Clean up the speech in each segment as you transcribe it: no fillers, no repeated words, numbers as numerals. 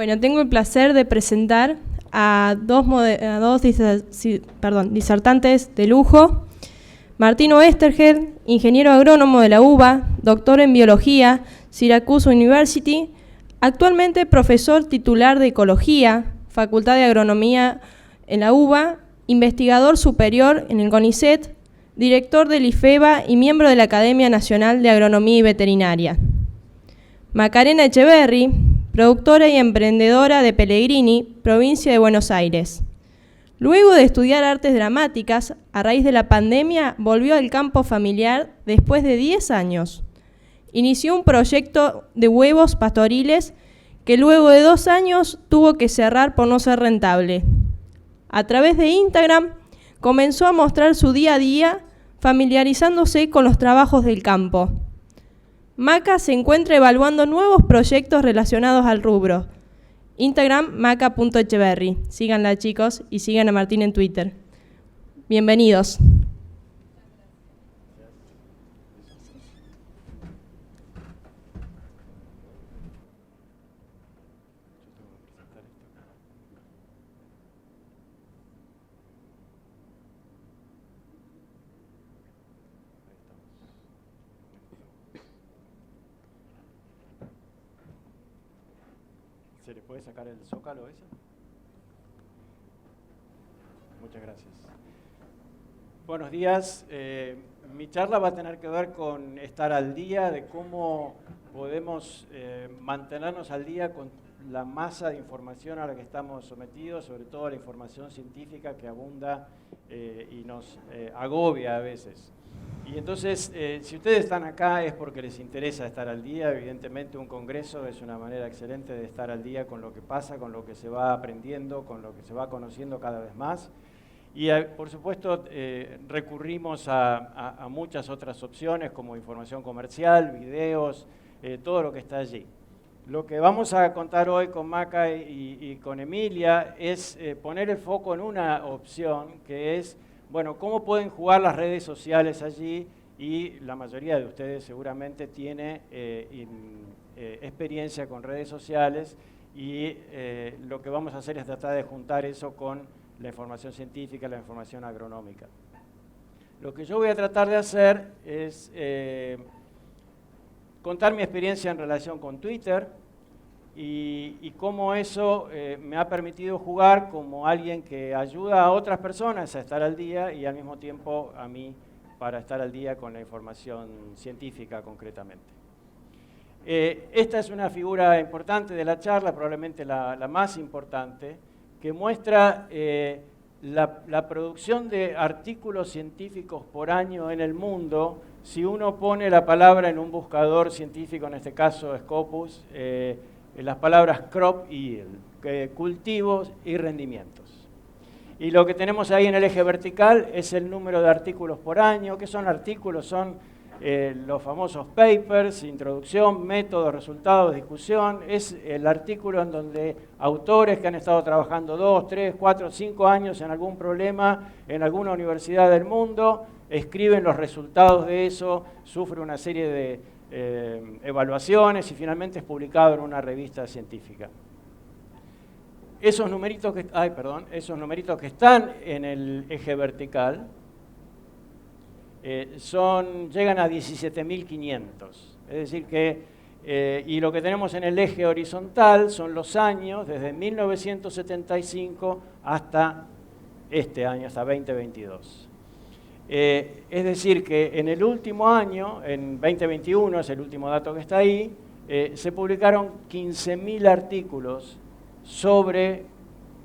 Bueno, tengo el placer de presentar a dos disertantes de lujo. Martín Oesterheld, ingeniero agrónomo de la UBA, doctor en biología, Syracuse University, actualmente profesor titular de ecología, Facultad de Agronomía en la UBA, investigador superior en el CONICET, director del IFEBA y miembro de la Academia Nacional de Agronomía y Veterinaria. Macarena Echeverri, productora y emprendedora de Pellegrini, provincia de Buenos Aires. Luego de estudiar artes dramáticas, a raíz de la pandemia, volvió al campo familiar después de 10 años. Inició un proyecto de huevos pastoriles que luego de 2 años tuvo que cerrar por no ser rentable. A través de Instagram comenzó a mostrar su día a día, familiarizándose con los trabajos del campo. Maca se encuentra evaluando nuevos proyectos relacionados al rubro. Instagram, maca.echeverri. Síganla, chicos, y sigan a Martín en Twitter. Bienvenidos. ¿Se le puede sacar el zócalo ese? Muchas gracias. Buenos días. Mi charla va a tener que ver con estar al día, de cómo podemos mantenernos al día con la masa de información a la que estamos sometidos, sobre todo la información científica que abunda y nos agobia a veces. Y entonces, si ustedes están acá es porque les interesa estar al día. Evidentemente un congreso es una manera excelente de estar al día con lo que pasa, con lo que se va aprendiendo, con lo que se va conociendo cada vez más. Y por supuesto recurrimos a muchas otras opciones como información comercial, videos, todo lo que está allí. Lo que vamos a contar hoy con Maca y con Emilia es poner el foco en una opción que es, bueno, cómo pueden jugar las redes sociales allí, y la mayoría de ustedes seguramente tiene experiencia con redes sociales, y lo que vamos a hacer es tratar de juntar eso con la información científica, la información agronómica. Lo que yo voy a tratar de hacer es contar mi experiencia en relación con Twitter y cómo eso me ha permitido jugar como alguien que ayuda a otras personas a estar al día y al mismo tiempo a mí para estar al día con la información científica concretamente. Esta es una figura importante de la charla, probablemente la más importante, que muestra la producción de artículos científicos por año en el mundo. Si uno pone la palabra en un buscador científico, en este caso Scopus, las palabras crop y yield, cultivos y rendimientos. Y lo que tenemos ahí en el eje vertical es el número de artículos por año. ¿Qué son artículos? Son los famosos papers, introducción, métodos, resultados, discusión. Es el artículo en donde autores que han estado trabajando 2, 3, 4, 5 años en algún problema en alguna universidad del mundo, escriben los resultados de eso, sufre una serie de evaluaciones y finalmente es publicado en una revista científica. Esos numeritos que están en el eje vertical llegan a 17.500. Es decir que, y lo que tenemos en el eje horizontal son los años desde 1975 hasta este año, hasta 2022. Es decir que en el último año, en 2021, es el último dato que está ahí, se publicaron 15.000 artículos sobre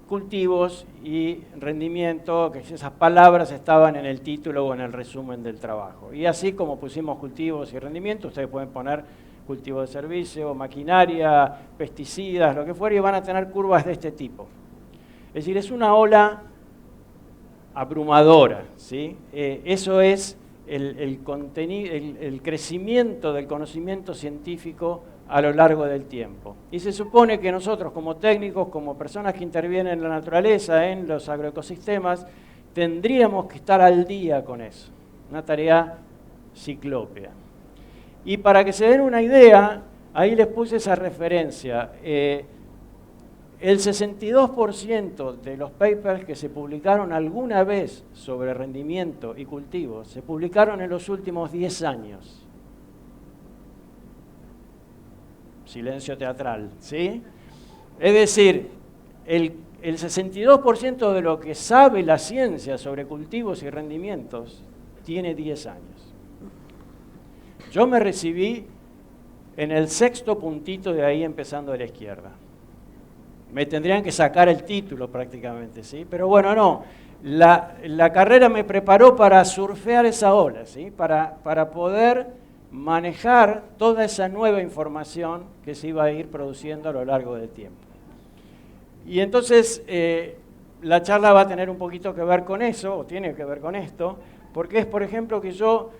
cultivos y rendimiento, que esas palabras estaban en el título o en el resumen del trabajo. Y así como pusimos cultivos y rendimiento, ustedes pueden poner cultivo de servicio, maquinaria, pesticidas, lo que fuera, y van a tener curvas de este tipo. Es decir, es una ola abrumadora, ¿sí? Eso es el crecimiento del conocimiento científico a lo largo del tiempo. Y se supone que nosotros como técnicos, como personas que intervienen en la naturaleza, en los agroecosistemas, tendríamos que estar al día con eso. Una tarea ciclópea. Y para que se den una idea, ahí les puse esa referencia. el 62% de los papers que se publicaron alguna vez sobre rendimiento y cultivos se publicaron en los últimos 10 años. Silencio teatral, ¿sí? Es decir, el 62% de lo que sabe la ciencia sobre cultivos y rendimientos tiene 10 años. Yo me recibí en el 6º puntito de ahí, empezando a la izquierda. Me tendrían que sacar el título prácticamente, ¿sí? Pero bueno, no. La carrera me preparó para surfear esa ola, ¿sí? Para poder manejar toda esa nueva información que se iba a ir produciendo a lo largo del tiempo. Y entonces la charla va a tener un poquito que ver con eso, o tiene que ver con esto, porque es, por ejemplo, que yo,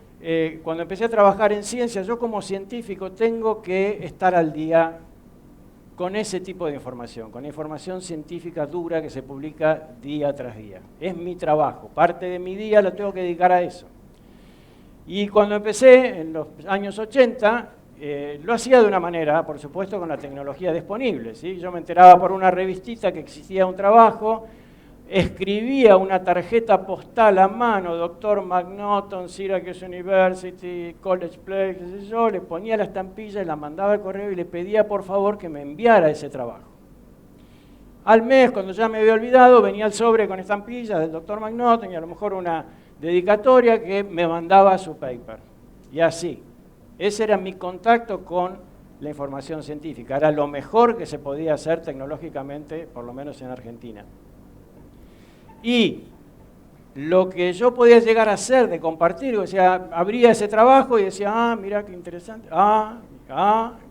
cuando empecé a trabajar en ciencia, yo como científico tengo que estar al día con ese tipo de información, con información científica dura que se publica día tras día. Es mi trabajo, parte de mi día lo tengo que dedicar a eso. Y cuando empecé, en los años 80, lo hacía de una manera, por supuesto, con la tecnología disponible, ¿sí? Yo me enteraba por una revistita que existía un trabajo, escribía una tarjeta postal a mano, Dr. McNaughton, Syracuse University, College Place, qué sé yo, le ponía la estampilla y la mandaba al correo y le pedía por favor que me enviara ese trabajo. Al mes, cuando ya me había olvidado, venía el sobre con estampillas del Dr. McNaughton y a lo mejor una dedicatoria que me mandaba su paper. Y así. Ese era mi contacto con la información científica. Era lo mejor que se podía hacer tecnológicamente, por lo menos en Argentina. Y lo que yo podía llegar a hacer de compartir, o sea, abría ese trabajo y decía, mira qué interesante,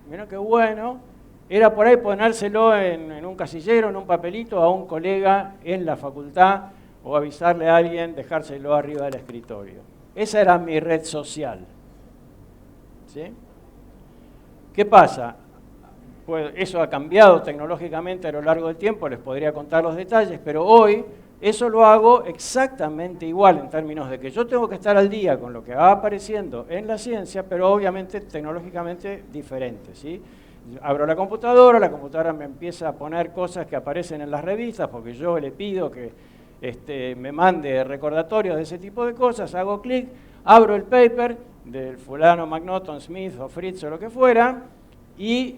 mira qué bueno, era por ahí ponérselo en un casillero, en un papelito a un colega en la facultad o avisarle a alguien, dejárselo arriba del escritorio. Esa era mi red social. ¿Sí? ¿Qué pasa? Pues eso ha cambiado tecnológicamente a lo largo del tiempo, les podría contar los detalles, pero hoy eso lo hago exactamente igual en términos de que yo tengo que estar al día con lo que va apareciendo en la ciencia, pero obviamente tecnológicamente diferente, ¿sí? Abro la computadora me empieza a poner cosas que aparecen en las revistas, porque yo le pido que me mande recordatorios de ese tipo de cosas, hago clic, abro el paper del fulano McNaughton, Smith o Fritz o lo que fuera, y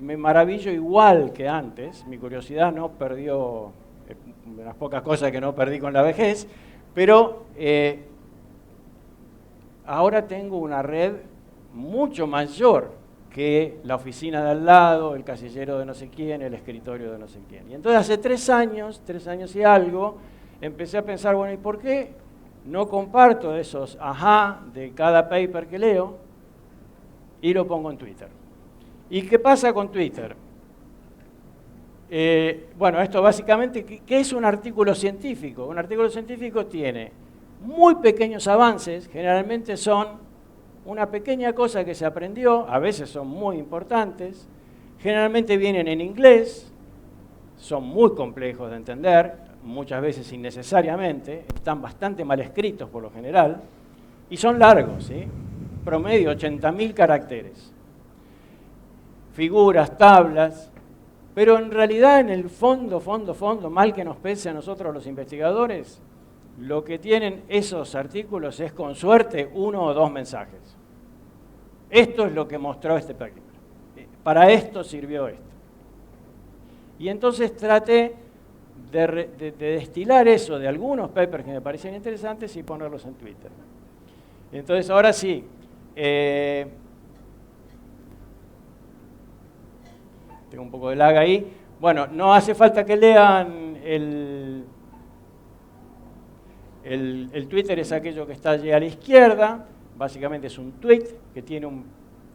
me maravillo igual que antes. Mi curiosidad no perdió, de las pocas cosas que no perdí con la vejez, pero ahora tengo una red mucho mayor que la oficina de al lado, el casillero de no sé quién, el escritorio de no sé quién. Y entonces hace 3 años y algo, empecé a pensar, bueno, ¿y por qué no comparto esos de cada paper que leo y lo pongo en Twitter? ¿Y qué pasa con Twitter? Bueno, esto básicamente, ¿qué es un artículo científico? Un artículo científico tiene muy pequeños avances, generalmente son una pequeña cosa que se aprendió, a veces son muy importantes, generalmente vienen en inglés, son muy complejos de entender, muchas veces innecesariamente, están bastante mal escritos por lo general, y son largos, ¿sí? Promedio 80.000 caracteres. Figuras, tablas, pero en realidad en el fondo, mal que nos pese a nosotros los investigadores, lo que tienen esos artículos es con suerte 1 o 2 mensajes. Esto es lo que mostró este paper. Para esto sirvió esto. Y entonces traté de destilar eso de algunos papers que me parecían interesantes y ponerlos en Twitter. Entonces ahora sí, tengo un poco de lag ahí. Bueno, no hace falta que lean el Twitter, es aquello que está allí a la izquierda. Básicamente es un tweet que tiene un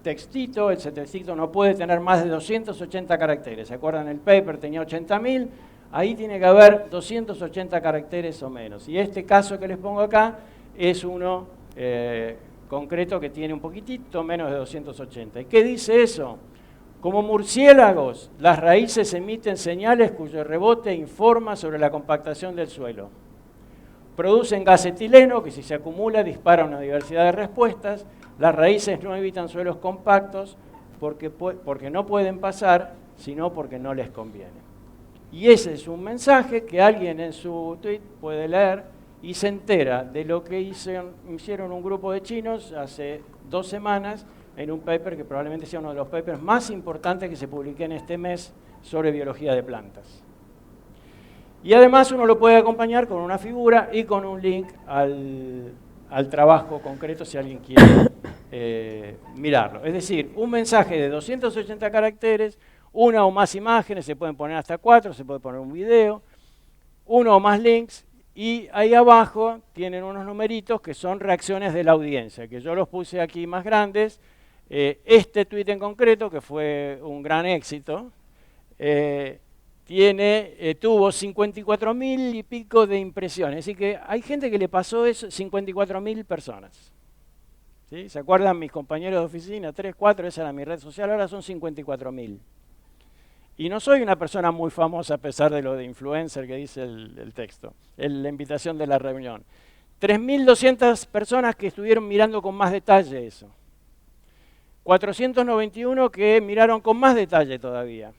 textito, ese textito no puede tener más de 280 caracteres. ¿Se acuerdan? El paper tenía 80.000, ahí tiene que haber 280 caracteres o menos. Y este caso que les pongo acá es uno concreto que tiene un poquitito menos de 280. ¿Y qué dice eso? Como murciélagos, las raíces emiten señales cuyo rebote informa sobre la compactación del suelo. Producen gas etileno que si se acumula dispara una diversidad de respuestas. Las raíces no evitan suelos compactos porque no pueden pasar sino porque no les conviene. Y ese es un mensaje que alguien en su tweet puede leer y se entera de lo que hicieron un grupo de chinos hace 2 semanas en un paper que probablemente sea uno de los papers más importantes que se publiquen este mes sobre biología de plantas. Y además uno lo puede acompañar con una figura y con un link al trabajo concreto si alguien quiere mirarlo. Es decir, un mensaje de 280 caracteres, una o más imágenes, se pueden poner hasta 4, se puede poner un video, uno o más links, y ahí abajo tienen unos numeritos que son reacciones de la audiencia, que yo los puse aquí más grandes. Este tweet en concreto, que fue un gran éxito, tuvo 54.000 y pico de impresiones. Así que hay gente que le pasó eso, 54.000 personas. ¿Sí? ¿Se acuerdan mis compañeros de oficina? 3, 4, esa era mi red social, ahora son 54.000. Y no soy una persona muy famosa a pesar de lo de influencer que dice el texto, la invitación de la reunión. 3.200 personas que estuvieron mirando con más detalle eso. 491 que miraron con más detalle todavía.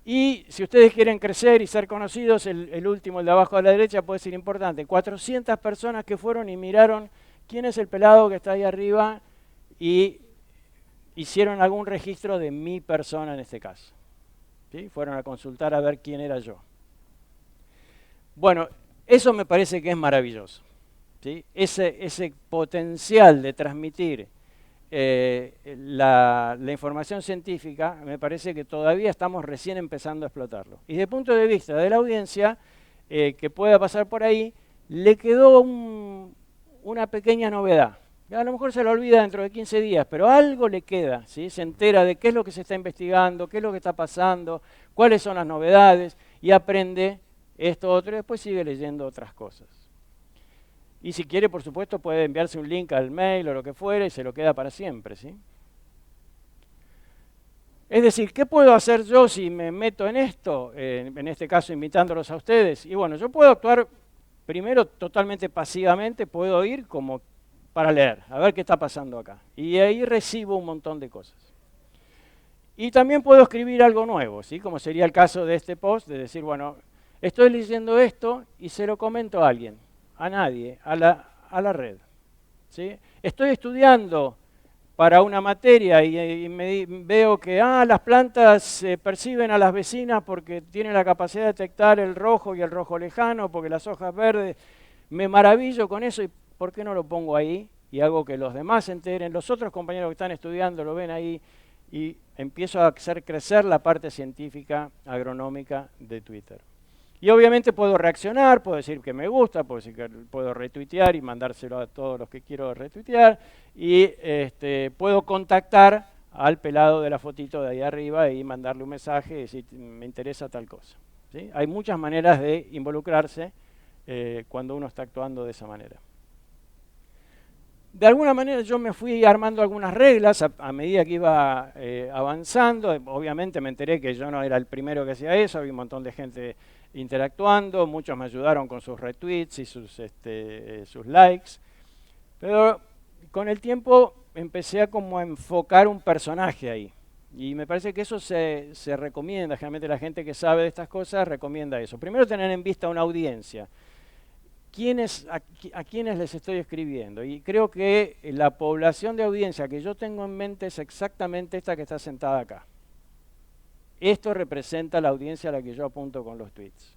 Y si ustedes quieren crecer y ser conocidos, el último, el de abajo a la derecha, puede ser importante. 400 personas que fueron y miraron quién es el pelado que está ahí arriba y hicieron algún registro de mi persona en este caso. ¿Sí? Fueron a consultar a ver quién era yo. Bueno, eso me parece que es maravilloso. ¿Sí? Ese potencial de transmitir la información científica, me parece que todavía estamos recién empezando a explotarlo. Y desde el punto de vista de la audiencia, que pueda pasar por ahí, le quedó una pequeña novedad. A lo mejor se lo olvida dentro de 15 días, pero algo le queda, ¿sí? Se entera de qué es lo que se está investigando, qué es lo que está pasando, cuáles son las novedades, y aprende esto otro, y después sigue leyendo otras cosas. Y si quiere, por supuesto, puede enviarse un link al mail o lo que fuere y se lo queda para siempre, ¿sí? Es decir, ¿qué puedo hacer yo si me meto en esto? En este caso, invitándolos a ustedes. Y bueno, yo puedo actuar primero totalmente pasivamente, puedo ir como para leer, a ver qué está pasando acá. Y ahí recibo un montón de cosas. Y también puedo escribir algo nuevo, ¿sí? Como sería el caso de este post, de decir, bueno, estoy leyendo esto y se lo comento a alguien, a nadie, a la red. ¿Sí? Estoy estudiando para una materia y veo que las plantas perciben a las vecinas porque tienen la capacidad de detectar el rojo y el rojo lejano, porque las hojas verdes, me maravillo con eso y ¿por qué no lo pongo ahí? Y hago que los demás se enteren, los otros compañeros que están estudiando lo ven ahí y empiezo a hacer crecer la parte científica agronómica de Twitter. Y obviamente puedo reaccionar, puedo decir que me gusta, puedo decir que puedo retuitear y mandárselo a todos los que quiero retuitear y puedo contactar al pelado de la fotito de ahí arriba y mandarle un mensaje y decir me interesa tal cosa. ¿Sí? Hay muchas maneras de involucrarse cuando uno está actuando de esa manera. De alguna manera yo me fui armando algunas reglas a medida que iba avanzando. Obviamente me enteré que yo no era el primero que hacía eso, había un montón de gente interactuando, muchos me ayudaron con sus retweets y sus likes. Pero con el tiempo empecé a como enfocar un personaje ahí. Y me parece que eso se recomienda, generalmente la gente que sabe de estas cosas recomienda eso. Primero tener en vista una audiencia. ¿A quiénes les estoy escribiendo? Y creo que la población de audiencia que yo tengo en mente es exactamente esta que está sentada acá. Esto representa la audiencia a la que yo apunto con los tweets.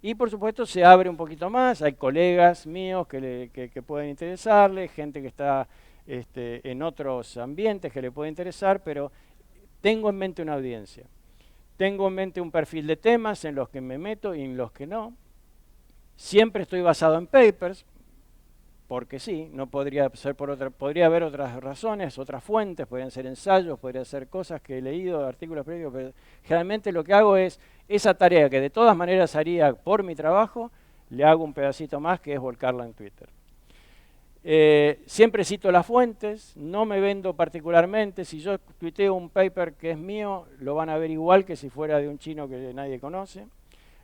Y por supuesto se abre un poquito más, hay colegas míos que pueden interesarle, gente que está en otros ambientes que le puede interesar, pero tengo en mente una audiencia. Tengo en mente un perfil de temas en los que me meto y en los que no. Siempre estoy basado en papers, porque sí, no podría ser podría haber otras razones, otras fuentes, podrían ser ensayos, podrían ser cosas que he leído, artículos periódicos, pero generalmente lo que hago es esa tarea que de todas maneras haría por mi trabajo, le hago un pedacito más que es volcarla en Twitter. Siempre cito las fuentes, no me vendo particularmente, si yo tuiteo un paper que es mío, lo van a ver igual que si fuera de un chino que nadie conoce.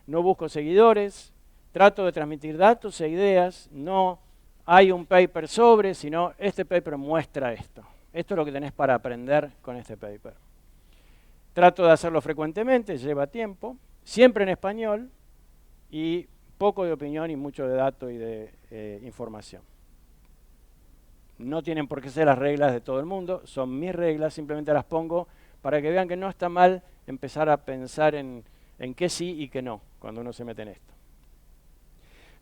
No busco seguidores. Trato de transmitir datos e ideas, no hay un paper sobre, sino este paper muestra esto. Esto es lo que tenés para aprender con este paper. Trato de hacerlo frecuentemente, lleva tiempo, siempre en español y poco de opinión y mucho de datos y de información. No tienen por qué ser las reglas de todo el mundo, son mis reglas, simplemente las pongo para que vean que no está mal empezar a pensar en qué sí y qué no cuando uno se mete en esto.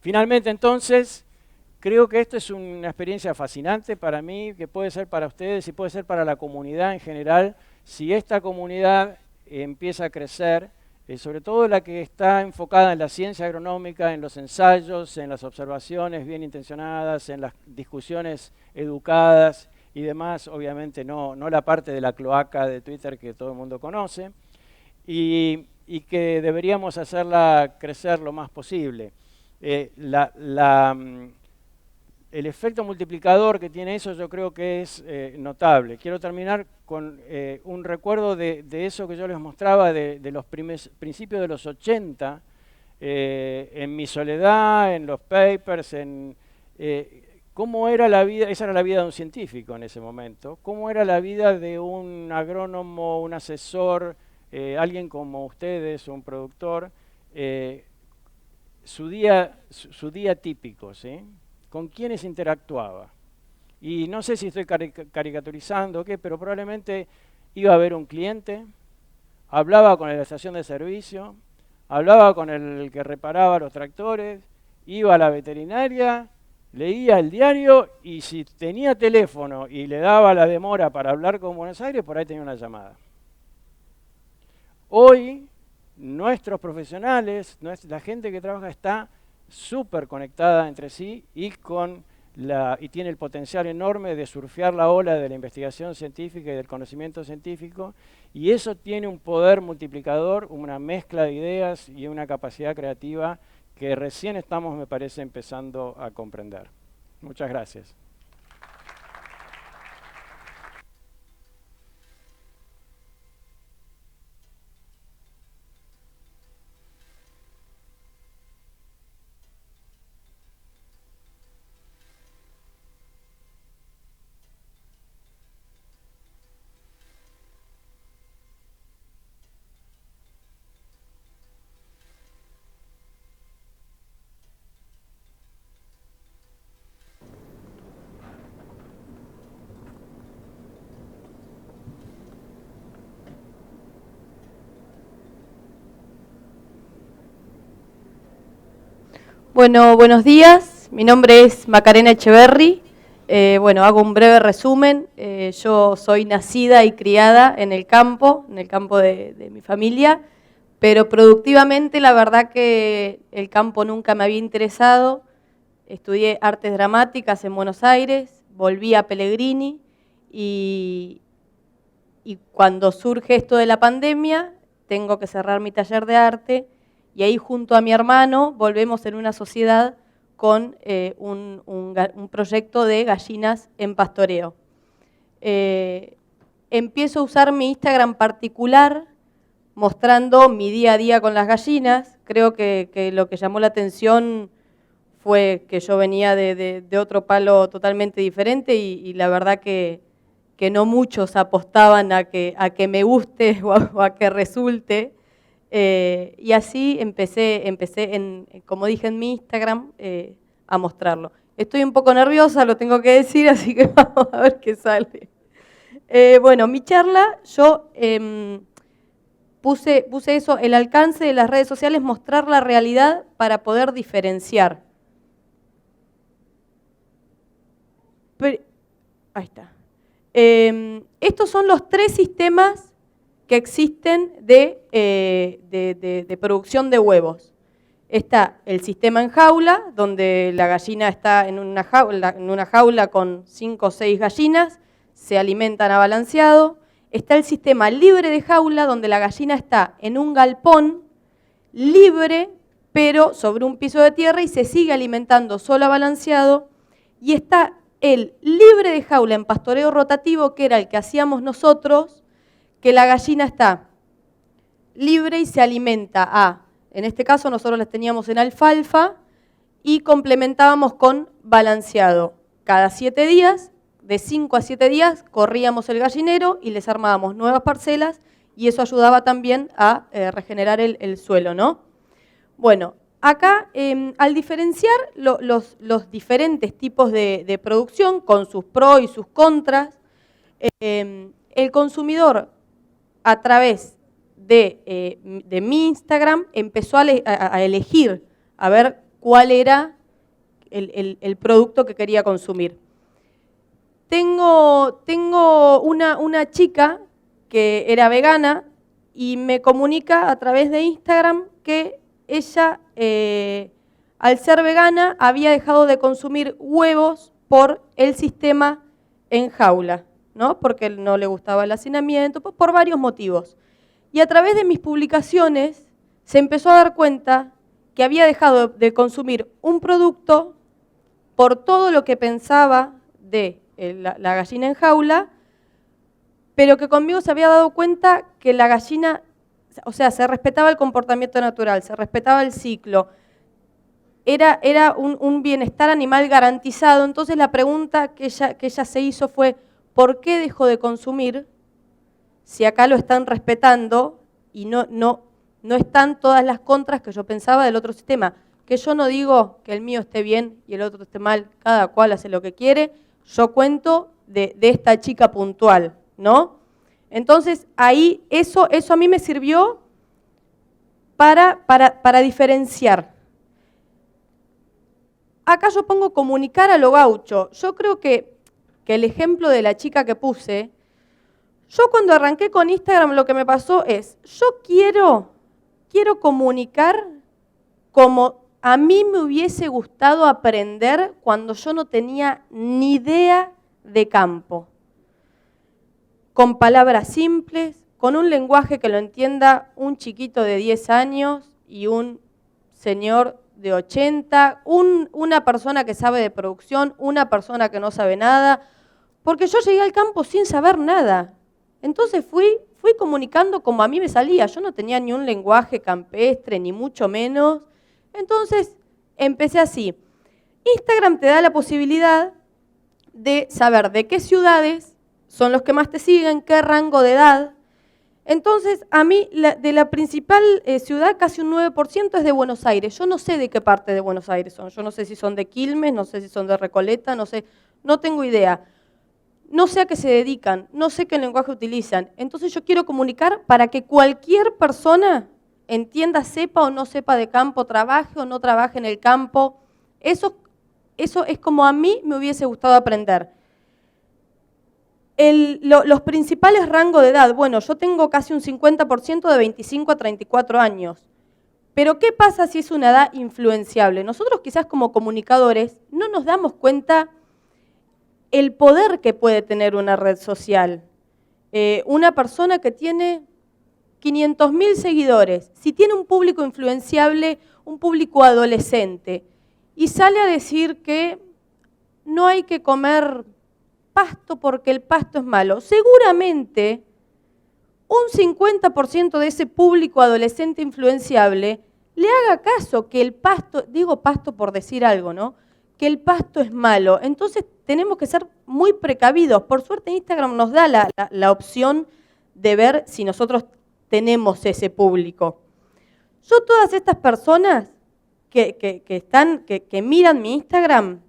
Finalmente, entonces, creo que esto es una experiencia fascinante para mí, que puede ser para ustedes y puede ser para la comunidad en general. Si esta comunidad empieza a crecer, sobre todo la que está enfocada en la ciencia agronómica, en los ensayos, en las observaciones bien intencionadas, en las discusiones educadas y demás, obviamente no la parte de la cloaca de Twitter que todo el mundo conoce, y que deberíamos hacerla crecer lo más posible. El efecto multiplicador que tiene eso yo creo que es notable. Quiero terminar con un recuerdo de eso que yo les mostraba de los principios de los 80, en mi soledad, en los papers, cómo era la vida, esa era la vida de un científico en ese momento, cómo era la vida de un agrónomo, un asesor, alguien como ustedes, un productor, su día típico, ¿sí? ¿Con quiénes interactuaba? Y no sé si estoy caricaturizando o qué, pero probablemente iba a ver un cliente, hablaba con la estación de servicio, hablaba con el que reparaba los tractores, iba a la veterinaria, leía el diario y si tenía teléfono y le daba la demora para hablar con Buenos Aires, por ahí tenía una llamada. Hoy, nuestros profesionales, la gente que trabaja está súper conectada entre sí y tiene el potencial enorme de surfear la ola de la investigación científica y del conocimiento científico, y eso tiene un poder multiplicador, una mezcla de ideas y una capacidad creativa que recién estamos, me parece, empezando a comprender. Muchas gracias. Bueno, buenos días. Mi nombre es Macarena Echeverri. Hago un breve resumen. Yo soy nacida y criada en el campo de mi familia, pero productivamente la verdad que el campo nunca me había interesado. Estudié artes dramáticas en Buenos Aires, volví a Pellegrini y cuando surge esto de la pandemia, tengo que cerrar mi taller de arte. Y ahí junto a mi hermano volvemos en una sociedad con un proyecto de gallinas en pastoreo. Empiezo a usar mi Instagram particular mostrando mi día a día con las gallinas. Creo que lo que llamó la atención fue que yo venía de otro palo totalmente diferente y la verdad que no muchos apostaban a que me guste o a que resulte. Y así empecé como dije en mi Instagram, a mostrarlo. Estoy un poco nerviosa, lo tengo que decir, así que vamos a ver qué sale. Mi charla, yo puse eso, el alcance de las redes sociales, mostrar la realidad para poder diferenciar. Ahí está. Estos son los 3 sistemas que existen de producción de huevos. Está el sistema en jaula, donde la gallina está en una jaula con 5 o 6 gallinas, se alimentan a balanceado. Está el sistema libre de jaula, donde la gallina está en un galpón libre, pero sobre un piso de tierra y se sigue alimentando solo a balanceado. Y está el libre de jaula en pastoreo rotativo, que era el que hacíamos nosotros, que la gallina está libre y se alimenta en este caso nosotros las teníamos en alfalfa y complementábamos con balanceado. Cada 7 días, de 5 a 7 días, corríamos el gallinero y les armábamos nuevas parcelas y eso ayudaba también a regenerar el suelo, ¿no? Bueno, acá al diferenciar los diferentes tipos de producción con sus pros y sus contras, el consumidor a través de mi Instagram empezó a elegir, a ver cuál era el producto que quería consumir. Tengo una chica que era vegana y me comunica a través de Instagram que ella, al ser vegana, había dejado de consumir huevos por el sistema en jaula, ¿no? Porque no le gustaba el hacinamiento, por varios motivos. Y a través de mis publicaciones se empezó a dar cuenta que había dejado de consumir un producto por todo lo que pensaba de la gallina en jaula, pero que conmigo se había dado cuenta que la gallina, o sea, se respetaba el comportamiento natural, se respetaba el ciclo, era un bienestar animal garantizado. Entonces la pregunta que ella se hizo fue, ¿por qué dejó de consumir si acá lo están respetando y no están todas las contras que yo pensaba del otro sistema? Que yo no digo que el mío esté bien y el otro esté mal, cada cual hace lo que quiere, yo cuento de esta chica puntual, ¿no? Entonces ahí eso a mí me sirvió para diferenciar. Acá yo pongo comunicar a lo gaucho. Yo creo que el ejemplo de la chica que puse, yo cuando arranqué con Instagram lo que me pasó es, yo quiero comunicar como a mí me hubiese gustado aprender cuando yo no tenía ni idea de campo. Con palabras simples, con un lenguaje que lo entienda un chiquito de 10 años y un señor de 80, una persona que sabe de producción, una persona que no sabe nada, porque yo llegué al campo sin saber nada. Entonces fui comunicando como a mí me salía. Yo no tenía ni un lenguaje campestre, ni mucho menos. Entonces empecé así. Instagram te da la posibilidad de saber de qué ciudades son los que más te siguen, qué rango de edad. Entonces, a mí, de la principal ciudad, casi un 9% es de Buenos Aires. Yo no sé de qué parte de Buenos Aires son. Yo no sé si son de Quilmes, no sé si son de Recoleta, no sé, no tengo idea. No sé a qué se dedican, no sé qué lenguaje utilizan. Entonces yo quiero comunicar para que cualquier persona entienda, sepa o no sepa de campo, trabaje o no trabaje en el campo. Eso es como a mí me hubiese gustado aprender. Los principales rangos de edad, bueno, yo tengo casi un 50% de 25 a 34 años. Pero ¿qué pasa si es una edad influenciable? Nosotros quizás como comunicadores no nos damos cuenta el poder que puede tener una red social. Una persona que tiene 500.000 seguidores, si tiene un público influenciable, un público adolescente, y sale a decir que no hay que comer pasto porque el pasto es malo, seguramente un 50% de ese público adolescente influenciable le haga caso que el pasto, digo pasto por decir algo, ¿no? Que el pasto es malo. Entonces tenemos que ser muy precavidos. Por suerte Instagram nos da la opción de ver si nosotros tenemos ese público. Yo todas estas personas que miran mi Instagram,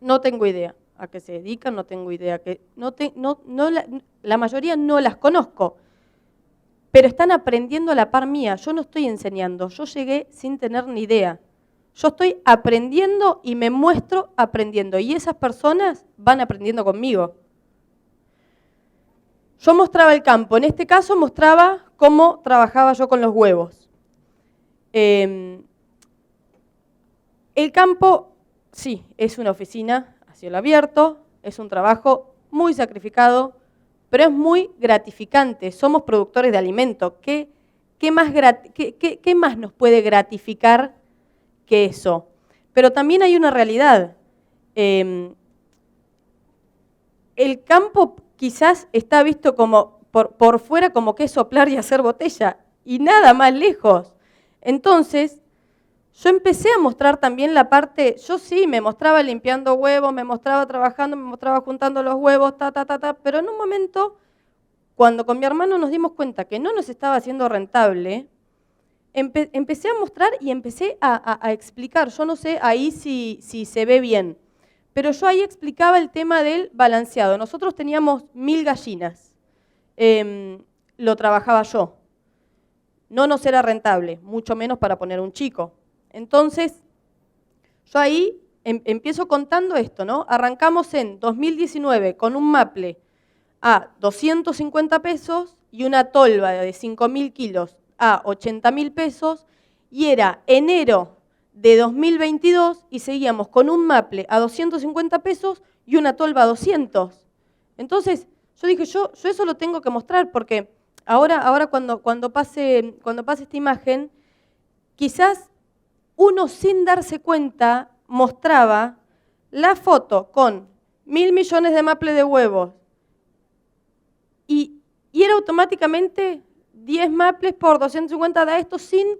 no tengo idea a qué se dedican, no tengo idea, la mayoría no las conozco, pero están aprendiendo a la par mía. Yo no estoy enseñando, yo llegué sin tener ni idea. Yo estoy aprendiendo y me muestro aprendiendo, y esas personas van aprendiendo conmigo. Yo mostraba el campo, en este caso mostraba cómo trabajaba yo con los huevos. El campo, sí, es una oficina a cielo abierto, es un trabajo muy sacrificado, pero es muy gratificante. Somos productores de alimento. ¿Qué más nos puede gratificar que eso? Pero también hay una realidad. El campo quizás está visto como por fuera como que es soplar y hacer botella, y nada más lejos. Entonces, yo empecé a mostrar también la parte, yo sí, me mostraba limpiando huevos, me mostraba trabajando, me mostraba juntando los huevos, pero en un momento cuando con mi hermano nos dimos cuenta que no nos estaba haciendo rentable, empecé a mostrar y empecé a explicar. Yo no sé ahí si se ve bien, pero yo ahí explicaba el tema del balanceado. Nosotros teníamos 1000 gallinas, lo trabajaba yo. No nos era rentable, mucho menos para poner un chico. Entonces, yo ahí empiezo contando esto, ¿no? Arrancamos en 2019 con un maple a 250 pesos y una tolva de 5.000 kilos a 80.000 pesos, y era enero de 2022 y seguíamos con un maple a 250 pesos y una tolva a 200. Entonces, yo dije, yo eso lo tengo que mostrar, porque ahora cuando pase esta imagen, quizás uno sin darse cuenta mostraba la foto con 1.000 millones de maples de huevos y era automáticamente 10 maples por 250, da esto sin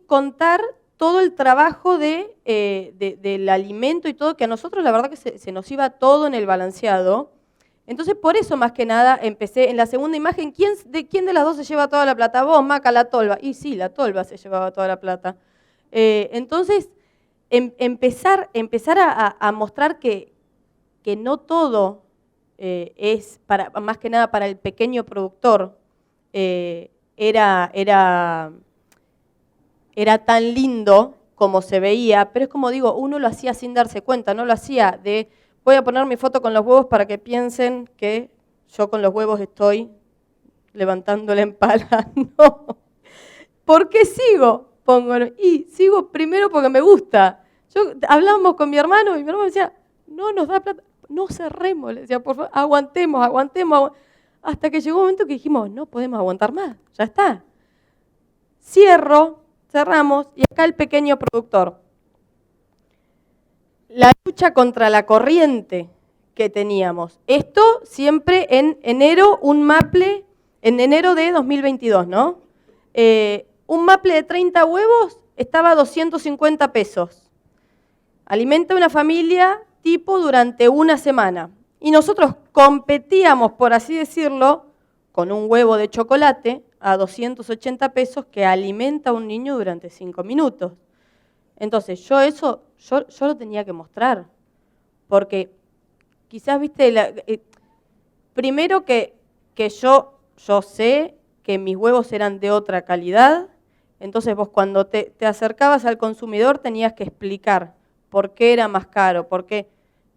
contar todo el trabajo del alimento y todo, que a nosotros la verdad que se nos iba todo en el balanceado. Entonces, por eso más que nada empecé en la segunda imagen. ¿Quién de las dos se lleva toda la plata? Vos, Maca, la tolva. Y sí, la tolva se llevaba toda la plata. Entonces, empezar a mostrar que no todo es más que nada para el pequeño productor. Era tan lindo como se veía, pero es como digo, uno lo hacía sin darse cuenta, no lo hacía de voy a poner mi foto con los huevos para que piensen que yo con los huevos estoy levantándole en pala. No. ¿Por qué sigo? Y sigo primero porque me gusta. Hablábamos con mi hermano y mi hermano decía, no nos da plata, no cerremos, le decía, por favor, aguantemos. Hasta que llegó un momento que dijimos, no podemos aguantar más, ya está. Cerramos, y acá el pequeño productor. La lucha contra la corriente que teníamos. Esto siempre en enero, un maple, en enero de 2022, ¿no? Un maple de 30 huevos estaba a 250 pesos. Alimenta una familia tipo durante una semana. Y nosotros competíamos, por así decirlo, con un huevo de chocolate a 280 pesos que alimenta a un niño durante 5 minutos. Entonces, yo lo tenía que mostrar, porque quizás, viste, primero que yo sé que mis huevos eran de otra calidad, entonces vos cuando te acercabas al consumidor tenías que explicar por qué era más caro, por qué.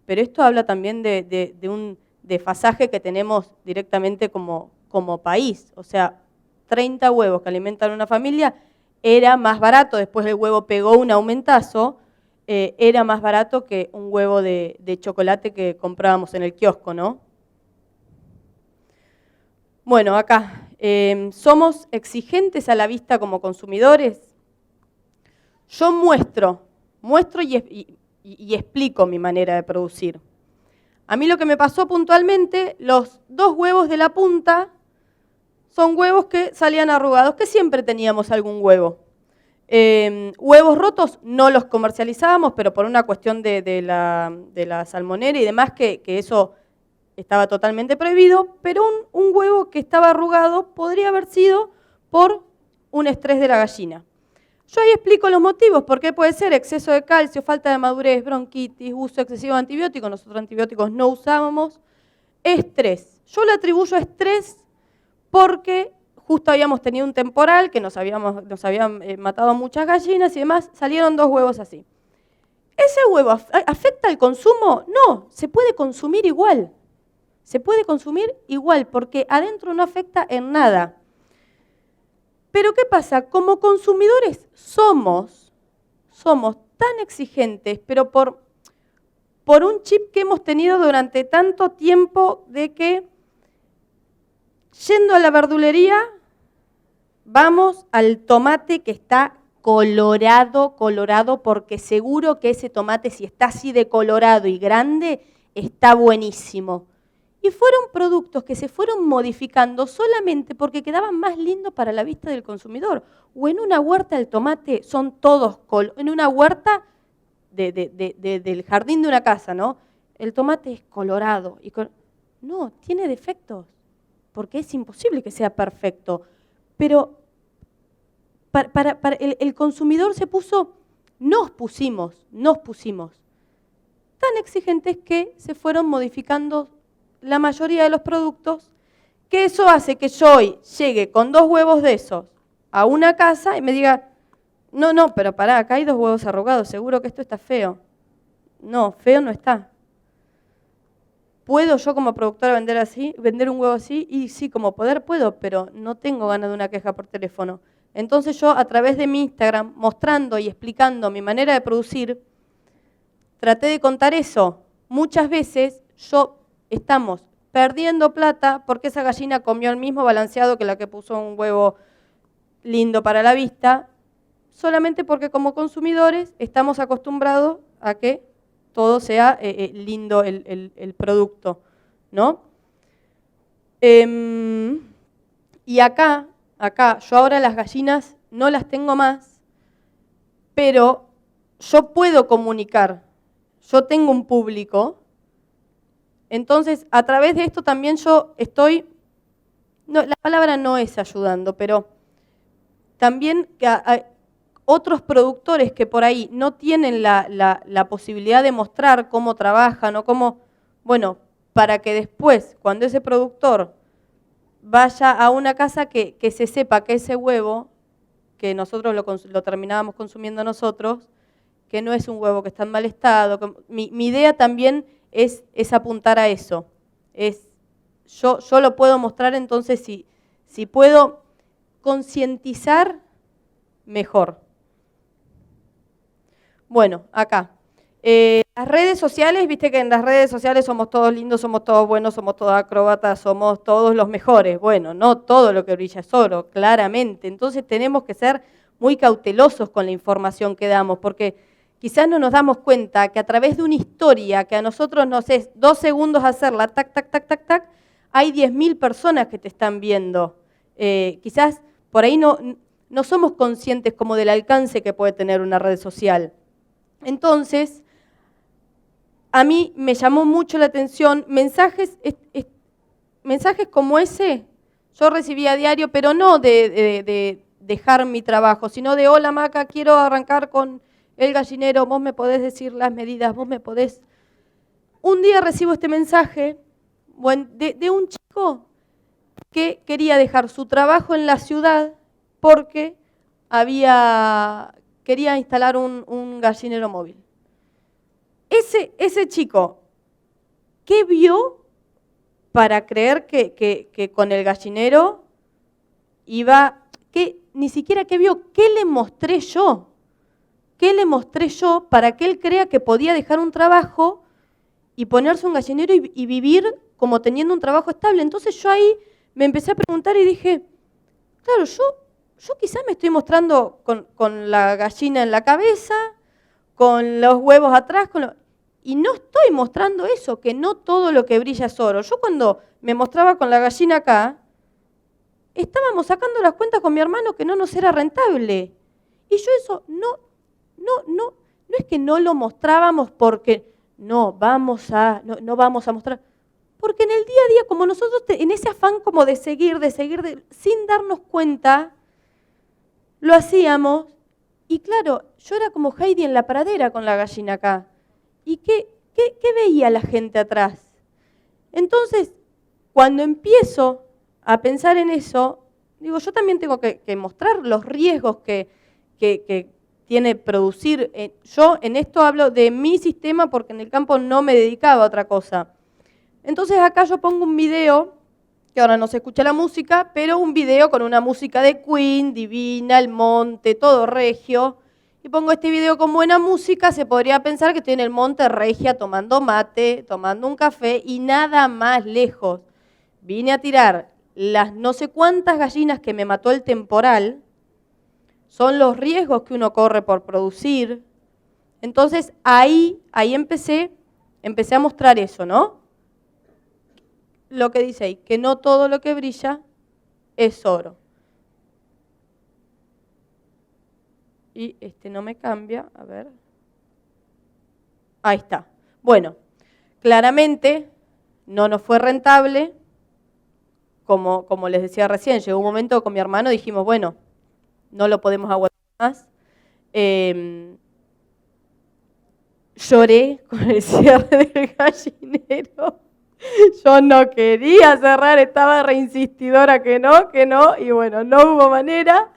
Pero esto habla también de un desfasaje que tenemos directamente como país. O sea, 30 huevos que alimentan a una familia era más barato, después el huevo pegó un aumentazo, era más barato que un huevo de chocolate que comprábamos en el kiosco, ¿no? Bueno, acá, ¿somos exigentes a la vista como consumidores? Yo muestro y explico mi manera de producir. A mí lo que me pasó puntualmente, los 2 huevos de la punta son huevos que salían arrugados, que siempre teníamos algún huevo. Huevos rotos no los comercializábamos, pero por una cuestión de la salmonera y demás, que eso estaba totalmente prohibido, pero un huevo que estaba arrugado podría haber sido por un estrés de la gallina. Yo ahí explico los motivos, por qué puede ser exceso de calcio, falta de madurez, bronquitis, uso excesivo de antibióticos, nosotros antibióticos no usábamos, estrés. Yo le atribuyo a estrés porque justo habíamos tenido un temporal que nos habían matado muchas gallinas y demás, salieron 2 huevos así. ¿Ese huevo afecta al consumo? No, se puede consumir igual. Se puede consumir igual porque adentro no afecta en nada. Pero ¿qué pasa? Como consumidores somos tan exigentes, pero por un chip que hemos tenido durante tanto tiempo de que yendo a la verdulería, vamos al tomate que está colorado, porque seguro que ese tomate, si está así de colorado y grande, está buenísimo. Y fueron productos que se fueron modificando solamente porque quedaban más lindos para la vista del consumidor. O en una huerta el tomate son todos, en una huerta del jardín de una casa, ¿no? El tomate es colorado. No, tiene defectos, porque es imposible que sea perfecto. Pero el consumidor nos pusimos tan exigentes que se fueron modificando la mayoría de los productos, que eso hace que yo hoy llegue con 2 huevos de esos a una casa y me diga, no, pero pará, acá hay 2 huevos arrugados, seguro que esto está feo. No, feo no está. ¿Puedo yo como productora vender un huevo así? Y sí, como poder puedo, pero no tengo ganas de una queja por teléfono. Entonces yo, a través de mi Instagram, mostrando y explicando mi manera de producir, traté de contar eso. Muchas veces estamos perdiendo plata porque esa gallina comió el mismo balanceado que la que puso un huevo lindo para la vista, solamente porque como consumidores estamos acostumbrados a que todo sea lindo el producto, ¿no? Y acá, yo ahora las gallinas no las tengo más, pero yo puedo comunicar, yo tengo un público, entonces a través de esto también yo estoy, no, la palabra no es ayudando, pero también otros productores que por ahí no tienen la posibilidad de mostrar cómo trabajan o cómo, bueno, para que después, cuando ese productor vaya a una casa que se sepa que ese huevo, que nosotros lo terminábamos consumiendo nosotros, que no es un huevo que está en mal estado. Mi idea también es apuntar a eso. Yo lo puedo mostrar, entonces si puedo concientizar, mejor. Bueno, acá. Las redes sociales, viste que en las redes sociales somos todos lindos, somos todos buenos, somos todos acróbatas, somos todos los mejores. Bueno, no todo lo que brilla es oro, claramente. Entonces tenemos que ser muy cautelosos con la información que damos, porque quizás no nos damos cuenta que a través de una historia que a nosotros nos es 2 segundos hacerla, tac, tac, tac, tac, tac, hay 10.000 personas que te están viendo. Quizás por ahí no somos conscientes como del alcance que puede tener una red social. Entonces, a mí me llamó mucho la atención mensajes como ese, yo recibía a diario, pero no de dejar mi trabajo, sino de, hola Maca, quiero arrancar con el gallinero, vos me podés decir las medidas, vos me podés... Un día recibo este mensaje de un chico que quería dejar su trabajo en la ciudad porque quería instalar un gallinero móvil. Ese chico, ¿qué vio para creer que con el gallinero iba? Ni siquiera qué vio, ¿qué le mostré yo? ¿Qué le mostré yo para que él crea que podía dejar un trabajo y ponerse un gallinero y vivir como teniendo un trabajo estable? Entonces yo ahí me empecé a preguntar y dije, claro, yo quizás me estoy mostrando con la gallina en la cabeza, con los huevos atrás, y no estoy mostrando eso, que no todo lo que brilla es oro. Yo cuando me mostraba con la gallina acá, estábamos sacando las cuentas con mi hermano que no nos era rentable. Y yo eso no es que no lo mostrábamos porque no vamos a mostrar. Porque en el día a día, como nosotros, en ese afán como de seguir, sin darnos cuenta, lo hacíamos. Y claro, yo era como Heidi en la pradera con la gallina acá. ¿Y qué veía la gente atrás? Entonces, cuando empiezo a pensar en eso, digo, yo también tengo que mostrar los riesgos que tiene producir. Yo en esto hablo de mi sistema porque en el campo no me dedicaba a otra cosa. Entonces acá yo pongo un video, que ahora no se escucha la música, pero un video con una música de Queen, divina, el monte, todo regio. Y pongo este video con buena música, se podría pensar que estoy en el monte regia tomando mate, tomando un café y nada más lejos. Vine a tirar las no sé cuántas gallinas que me mató el temporal, son los riesgos que uno corre por producir. Entonces ahí empecé a mostrar eso, ¿no? Lo que dice ahí, que no todo lo que brilla es oro. Y no me cambia, a ver. Ahí está. Bueno, claramente no nos fue rentable. Como les decía recién, llegó un momento con mi hermano, dijimos, bueno, no lo podemos aguantar más. Lloré con el cierre del gallinero. Yo no quería cerrar, estaba reinsistidora que no, y bueno, no hubo manera.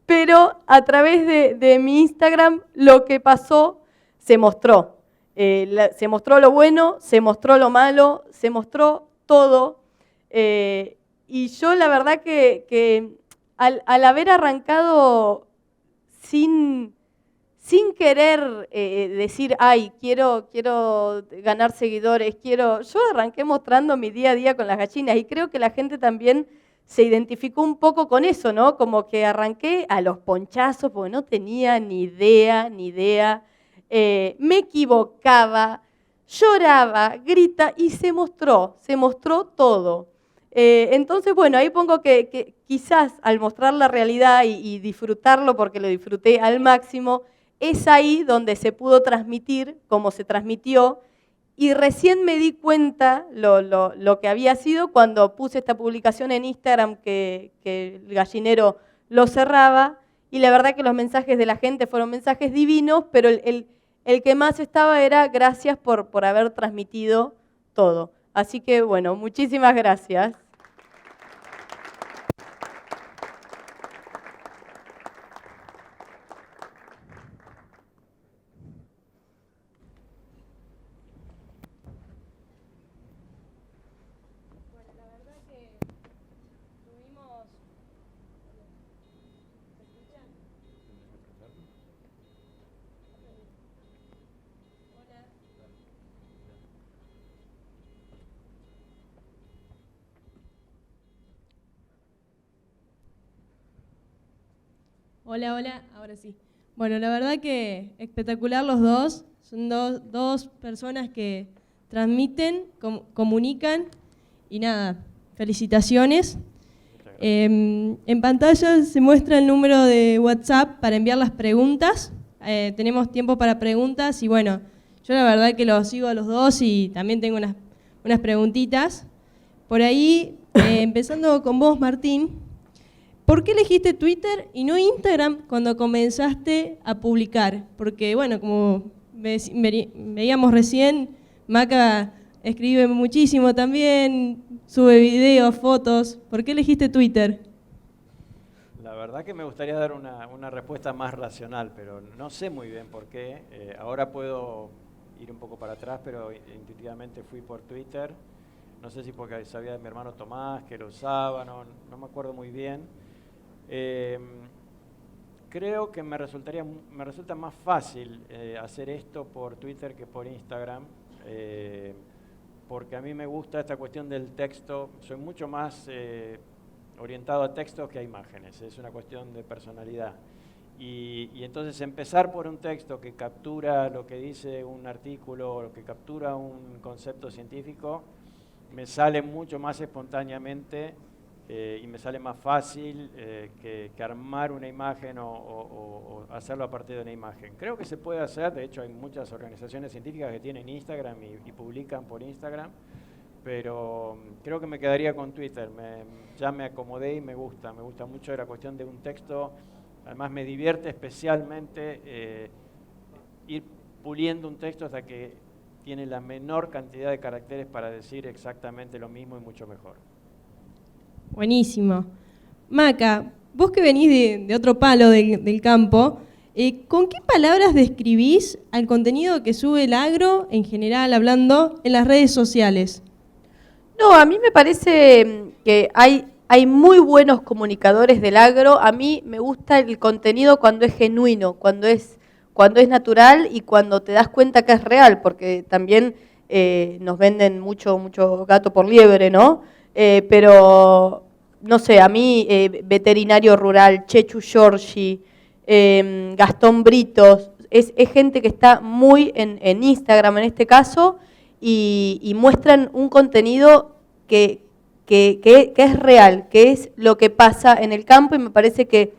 Pero a través de mi Instagram lo que pasó se mostró. Se mostró lo bueno, se mostró lo malo, se mostró todo. Y yo la verdad que al haber arrancado sin querer decir, ay, quiero ganar seguidores, yo arranqué mostrando mi día a día con las gallinas y creo que la gente también se identificó un poco con eso, ¿no? Como que arranqué a los ponchazos porque no tenía ni idea, me equivocaba, lloraba, grita y se mostró todo. Entonces, bueno, ahí pongo que quizás al mostrar la realidad y disfrutarlo, porque lo disfruté al máximo, es ahí donde se pudo transmitir como se transmitió, y recién me di cuenta lo que había sido cuando puse esta publicación en Instagram que el gallinero lo cerraba, y la verdad que los mensajes de la gente fueron mensajes divinos, pero el que más estaba era gracias por haber transmitido todo. Así que, bueno, muchísimas gracias. Bueno, la verdad que tuvimos... ¿Se escuchan? Hola. Hola, hola, ahora sí. Bueno, la verdad que espectacular los dos. Son dos personas que transmiten, comunican y nada, felicitaciones. En pantalla se muestra el número de WhatsApp para enviar las preguntas. Tenemos tiempo para preguntas y bueno, yo la verdad que los sigo a los dos y también tengo unas preguntitas. Por ahí, empezando con vos, Martín, ¿por qué elegiste Twitter y no Instagram cuando comenzaste a publicar? Porque, bueno, como veíamos recién, Maca escribe muchísimo también, sube videos, fotos. ¿Por qué elegiste Twitter? La verdad que me gustaría dar una respuesta más racional, pero no sé muy bien por qué. Ahora puedo ir un poco para atrás, pero intuitivamente fui por Twitter. No sé si porque sabía de mi hermano Tomás, que lo usaba, no me acuerdo muy bien. Creo que me resulta más fácil hacer esto por Twitter que por Instagram, porque a mí me gusta esta cuestión del texto. Soy mucho más orientado a textos que a imágenes, es una cuestión de personalidad. Y entonces empezar por un texto que captura lo que dice un artículo o lo que captura un concepto científico me sale mucho más espontáneamente y me sale más fácil que armar una imagen o hacerlo a partir de una imagen. Creo que se puede hacer, de hecho hay muchas organizaciones científicas que tienen Instagram y publican por Instagram, pero creo que me quedaría con Twitter. Ya me acomodé y me gusta mucho la cuestión de un texto. Además me divierte especialmente ir puliendo un texto hasta que tiene la menor cantidad de caracteres para decir exactamente lo mismo y mucho mejor. Buenísimo. Maca, vos que venís de otro palo del campo, ¿con qué palabras describís al contenido que sube el agro, en general hablando, en las redes sociales? No, a mí me parece que hay muy buenos comunicadores del agro. A mí me gusta el contenido cuando es genuino, cuando es natural y cuando te das cuenta que es real, porque también nos venden mucho gato por liebre, ¿no? Pero, no sé, a mí Veterinario Rural, Chechu Giorgi, Gastón Britos, es gente que está muy en Instagram en este caso y muestran un contenido que es real, que es lo que pasa en el campo, y me parece que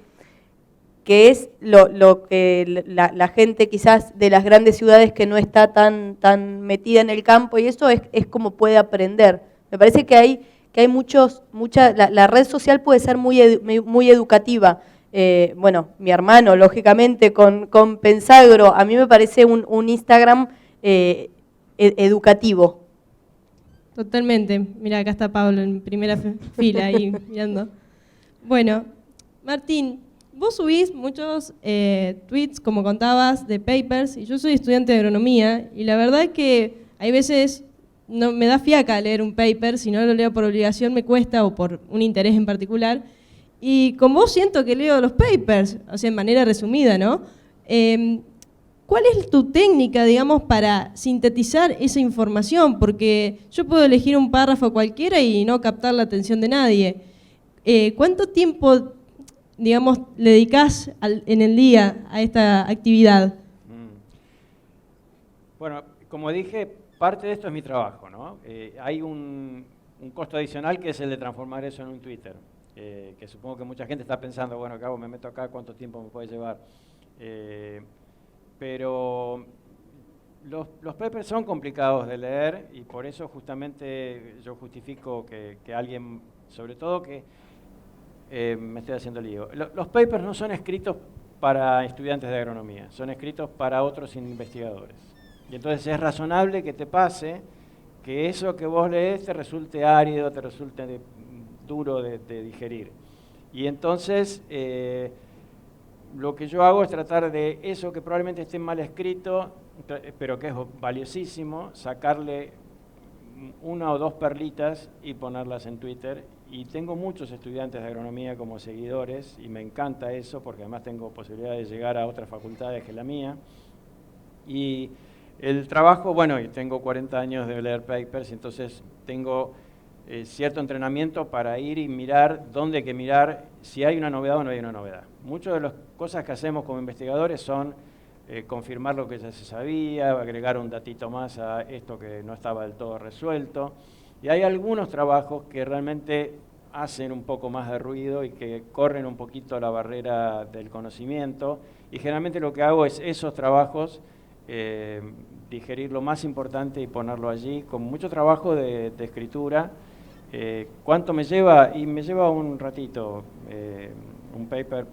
que es lo que la gente quizás de las grandes ciudades que no está tan metida en el campo y eso es como puede aprender. Me parece que hay la red social puede ser muy educativa. Bueno, mi hermano, lógicamente, con Pensagro, a mí me parece un Instagram educativo. Totalmente. Mira, acá está Pablo en primera fila ahí mirando. Bueno, Martín, vos subís muchos tweets, como contabas, de papers, y yo soy estudiante de agronomía, y la verdad es que hay veces no me da fiaca leer un paper, si no lo leo por obligación me cuesta, o por un interés en particular, y con vos siento que leo los papers, o sea, en manera resumida, ¿no? ¿Cuál es tu técnica, digamos, para sintetizar esa información? Porque yo puedo elegir un párrafo cualquiera y no captar la atención de nadie. ¿Cuánto tiempo, digamos, le dedicás en el día a esta actividad? Bueno, como dije, parte de esto es mi trabajo, ¿no? Hay un costo adicional que es el de transformar eso en un Twitter, que supongo que mucha gente está pensando, bueno, ¿qué hago? Me meto acá, ¿cuánto tiempo me puede llevar? Pero los papers son complicados de leer y por eso justamente yo justifico que alguien, sobre todo que me estoy haciendo lío. Los papers no son escritos para estudiantes de agronomía, son escritos para otros investigadores. Y entonces es razonable que te pase que eso que vos lees te resulte árido, te resulte duro de digerir. Y entonces lo que yo hago es tratar de eso que probablemente esté mal escrito, pero que es valiosísimo, sacarle una o dos perlitas y ponerlas en Twitter. Y tengo muchos estudiantes de agronomía como seguidores y me encanta eso porque además tengo posibilidad de llegar a otras facultades que la mía. Y el trabajo, bueno, y tengo 40 años de leer papers, entonces tengo cierto entrenamiento para ir y mirar dónde hay que mirar, si hay una novedad o no hay una novedad. Muchas de las cosas que hacemos como investigadores son confirmar lo que ya se sabía, agregar un datito más a esto que no estaba del todo resuelto. Y hay algunos trabajos que realmente hacen un poco más de ruido y que corren un poquito la barrera del conocimiento. Y generalmente lo que hago es esos trabajos, digerir lo más importante y ponerlo allí, con mucho trabajo de escritura. ¿Cuánto me lleva? Y me lleva un ratito. Un paper,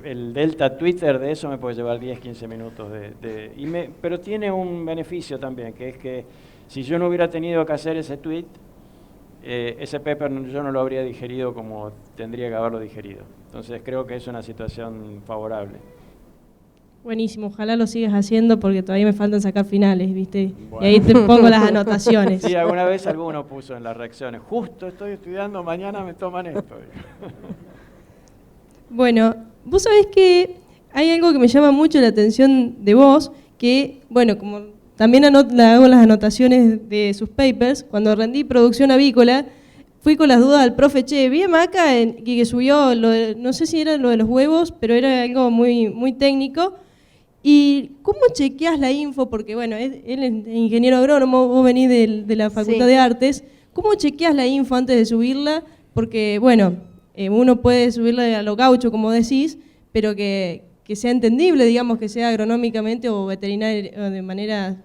el delta Twitter de eso me puede llevar 10, 15 minutos. Pero tiene un beneficio también, que es que si yo no hubiera tenido que hacer ese tweet, ese paper yo no lo habría digerido como tendría que haberlo digerido. Entonces creo que es una situación favorable. Buenísimo, ojalá lo sigas haciendo porque todavía me faltan sacar finales, ¿viste? Bueno. Y ahí te pongo las anotaciones. Sí, alguna vez alguno puso en las reacciones, justo estoy estudiando, mañana me toman esto. Bueno, vos sabés que hay algo que me llama mucho la atención de vos, que, bueno, como también hago las anotaciones de sus papers, cuando rendí producción avícola, fui con las dudas al profe, vi a Maca que subió, no sé si era lo de los huevos, pero era algo muy técnico. ¿Y cómo chequeás la info? Porque, bueno, él es ingeniero agrónomo, vos venís de la Facultad de Artes. ¿Cómo chequeás la info antes de subirla? Porque, bueno, uno puede subirla a lo gaucho, como decís, pero que sea entendible, digamos, que sea agronómicamente o veterinaria de manera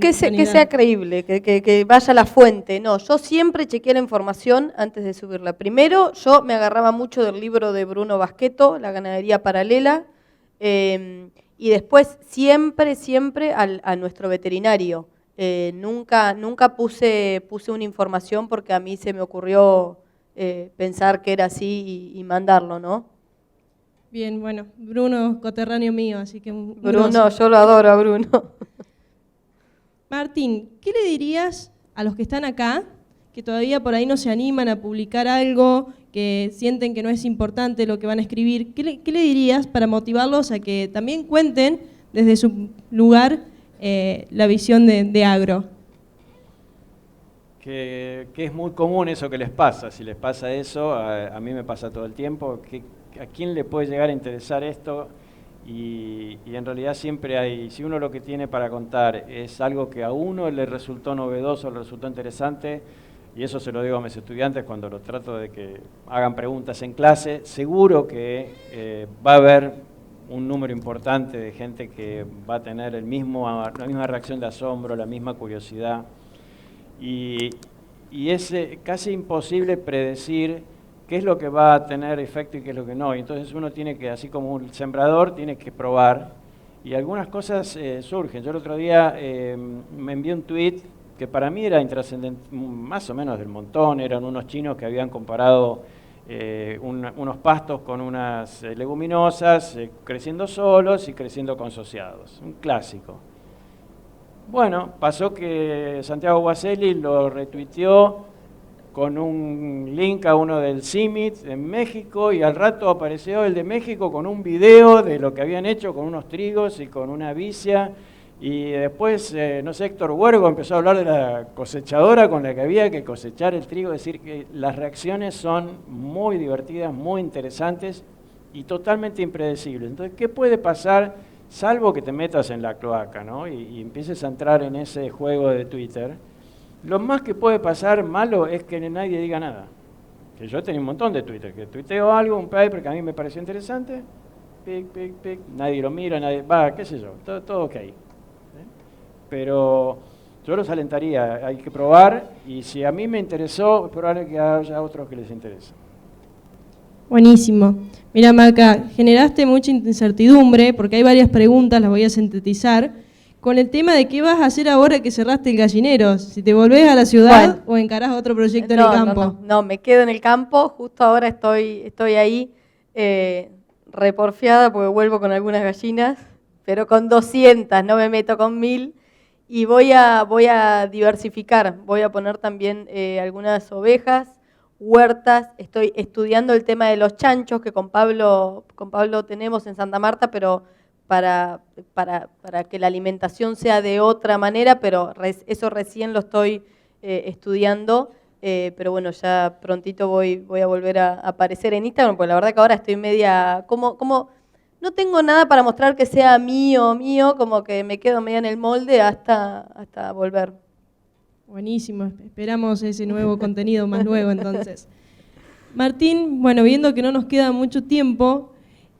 que sea creíble, que vaya a la fuente. No, yo siempre chequeé la información antes de subirla. Primero, yo me agarraba mucho del libro de Bruno Basquetto, La ganadería paralela, y después siempre a nuestro veterinario. Nunca puse una información porque a mí se me ocurrió pensar que era así y mandarlo, ¿no? Bien, bueno, Bruno, coterráneo mío, así que... Bruno, yo lo adoro a Bruno. Martín, ¿qué le dirías a los que están acá, que todavía por ahí no se animan a publicar algo, que sienten que no es importante lo que van a escribir? ¿Qué le dirías para motivarlos a que también cuenten desde su lugar la visión de agro? Que es muy común eso que les pasa. Si les pasa eso, a mí me pasa todo el tiempo. ¿A quién le puede llegar a interesar esto? Y en realidad siempre hay, si uno lo que tiene para contar es algo que a uno le resultó novedoso, le resultó interesante, y eso se lo digo a mis estudiantes cuando los trato de que hagan preguntas en clase, seguro que va a haber un número importante de gente que va a tener la misma reacción de asombro, la misma curiosidad, y es casi imposible predecir qué es lo que va a tener efecto y qué es lo que no. Y entonces uno tiene que, así como un sembrador, tiene que probar. Y algunas cosas surgen. Yo el otro día me envié un tweet que para mí era intrascendente, más o menos del montón. Eran unos chinos que habían comparado unos pastos con unas leguminosas, creciendo solos y creciendo consociados. Un clásico. Bueno, pasó que Santiago Guaselli lo retuiteó con un link a uno del CIMIT en México, y al rato apareció el de México con un video de lo que habían hecho con unos trigos y con una vicia, y después, no sé, Héctor Huergo empezó a hablar de la cosechadora con la que había que cosechar el trigo, es decir, que las reacciones son muy divertidas, muy interesantes y totalmente impredecibles. Entonces, ¿qué puede pasar, salvo que te metas en la cloaca, ¿no? y empieces a entrar en ese juego de Twitter? Lo más que puede pasar malo es que nadie diga nada. Que yo tenía un montón de Twitter, que tuiteo algo, un paper que a mí me pareció interesante, pic, nadie lo mira, nadie, va, qué sé yo, todo ok. Pero yo los alentaría, hay que probar, y si a mí me interesó, es probable que haya otros que les interese. Buenísimo. Mira, Maca, generaste mucha incertidumbre porque hay varias preguntas, las voy a sintetizar, con el tema de qué vas a hacer ahora que cerraste el gallinero, si te volvés a la ciudad o encarás otro proyecto en el campo. No, me quedo en el campo, justo ahora estoy ahí reporfiada porque vuelvo con algunas gallinas, pero con 200, no me meto con 1000, y voy a diversificar, voy a poner también algunas ovejas, huertas, estoy estudiando el tema de los chanchos que con Pablo tenemos en Santa Marta, pero para que la alimentación sea de otra manera, pero eso recién lo estoy estudiando, pero bueno, ya prontito voy a volver a aparecer en Instagram, porque la verdad que ahora estoy media, como no tengo nada para mostrar que sea mío, como que me quedo media en el molde hasta volver. Buenísimo, esperamos ese nuevo contenido más nuevo entonces. Martín, bueno, viendo que no nos queda mucho tiempo,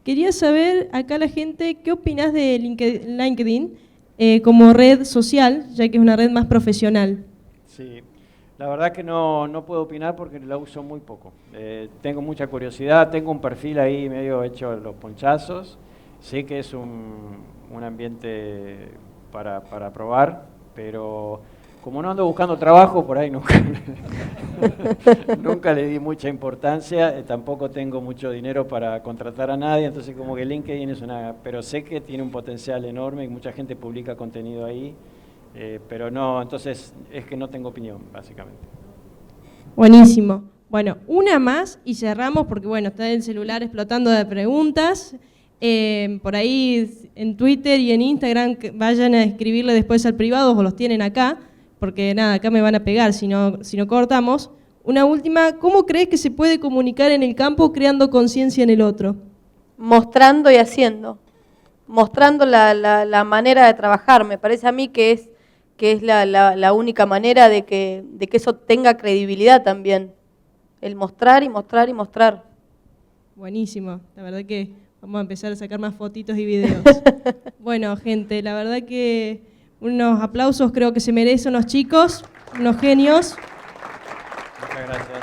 quería saber acá la gente, ¿qué opinás de LinkedIn como red social, ya que es una red más profesional? Sí, la verdad que no puedo opinar porque la uso muy poco. Tengo mucha curiosidad, tengo un perfil ahí medio hecho a los ponchazos. Sé que es un ambiente para probar, pero como no ando buscando trabajo, por ahí nunca le di mucha importancia. Tampoco tengo mucho dinero para contratar a nadie, entonces como que LinkedIn es pero sé que tiene un potencial enorme y mucha gente publica contenido ahí, pero no, entonces es que no tengo opinión, básicamente. Buenísimo. Bueno, una más y cerramos porque bueno, está el celular explotando de preguntas. Por ahí en Twitter y en Instagram vayan a escribirle después al privado o los tienen acá, porque nada, acá me van a pegar si no cortamos. Una última, ¿cómo crees que se puede comunicar en el campo creando conciencia en el otro? Mostrando y haciendo, mostrando la manera de trabajar. Me parece a mí que es la única manera de que eso tenga credibilidad también. El mostrar y mostrar y mostrar. Buenísimo, la verdad que vamos a empezar a sacar más fotitos y videos. Bueno, gente, la verdad que unos aplausos creo que se merecen los chicos, unos genios. Muchas gracias.